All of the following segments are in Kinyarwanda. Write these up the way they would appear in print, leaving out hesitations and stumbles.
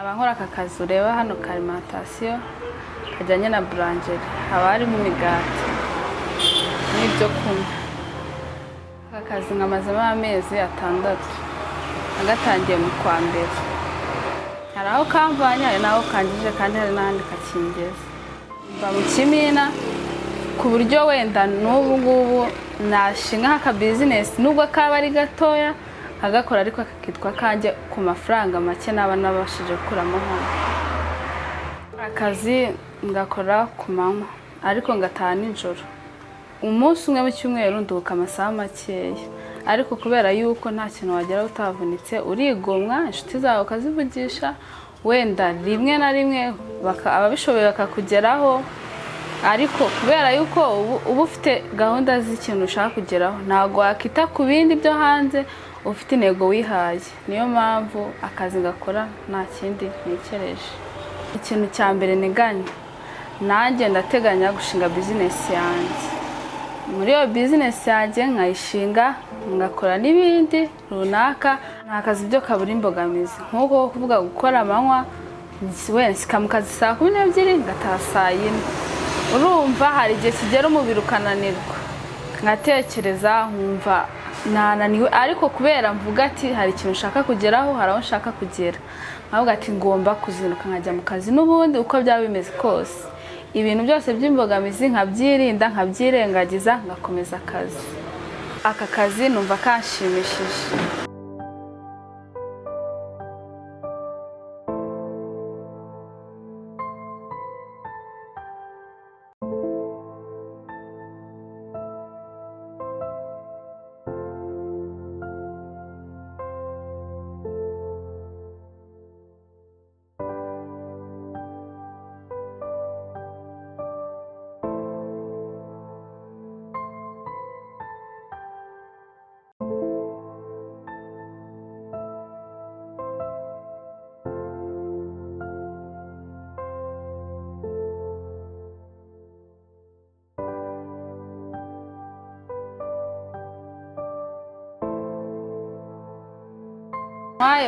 nkaba nkora aka kazi ureba hano ka alimentation kajyanye na boulangerie, haba harimo imigati n'ibyo kunywa. Aka kazi nkamazemo amezi 6 agatangiye mu kwa mbere. Hari aho kamvanye hari naho kangije kandi hari n'ahandi kakingeze. Mba mu Kimina ku buryo wenda n'ubu ngubu nashinga aka business nubwo kaba ari gatoya agakora ariko akitwa kanje ku mafaranga make naba nabashije kuramo hano. Akazi ngakora ku manywa ariko ngataha nijoro. Umunsi umwe mu cyumweru nduka amasaha makeya, ariko kubera yuko nta kintu wagera utavunitse urigomwa inshuti zawe ukazivugisha, wenda rimwe na rimwe ababishoboye bakakugeraho. Ariko kubera yuko ubu ufite gahunda z'ikintu ushaka kugeraho, ntago wakita ku bindi byo hanze, ufite intego wihaye. Niyo mpamvu akazi ngakora nta kindi ntekereje. Ikintu cya mbere niganye, nanjye ndateganya gushinga business yanjye. Muri iyo business yanjye nkayishinga ngakora n'ibindi runaka, nta kazi byo kabura imbogamizi. Nkuko kuvuga gukora amanywa wenda sikamukazi saa 12 ngataha saa 4. Urumva hari igihe kigera umubiri ukananirwa, ngatekereza nkumva nananiwe, ariko kubera mvuga ati hari ikintu ushaka kugeraho, hari aho nshaka kugera, nkavuga ati ngomba kuzinduka nkajya mu kazi n'ubundi uko byaba bimeze kose. Ibintu byose by'imbogamizi nkabyirinda nkabyirengagiza ngakomeza akazi. Aka kazi numva kanshimishije.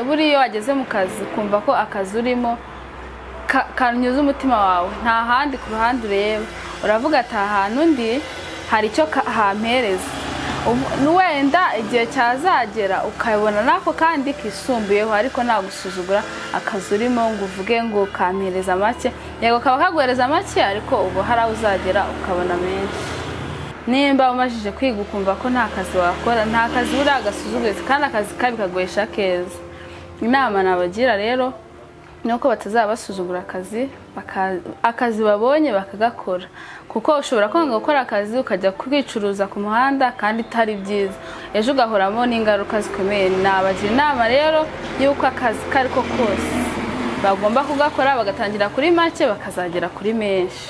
Buriya wageze mu kazi kumva ko akazi urimo kanyuze umutima wawe, nta handi ku ruhande ureba, uravuga ati ahantu ndi hari icyo hampereza. Wenda igihe cyazagera ukabona nako kandi kisumbuyeho, ariko nagusuzugura akazi urimo ngo uvuge ngo kampereza make. Yego kaba kaguhereza make, ariko ubu hari aho uzagera ukabona menshi. Nimba umajije kwiga ukumva ko nta kazi wakora, nta kazi uri agasuzuguretse kandi akazi kabi kagoyesha keza. Inama nabagira rero nuko batazabasuzugura akazi babonye bakagakora, kuko ushobora kwanga gukora akazi ukajya kwicuruza ku muhanda kandi itari byiza, ejo ugahoramo n'ingaruka zikomeye. Nabagira inama rero yuko akazi kariko kose bagomba kugakora, bagatangira kuri make bakazagera kuri menshi.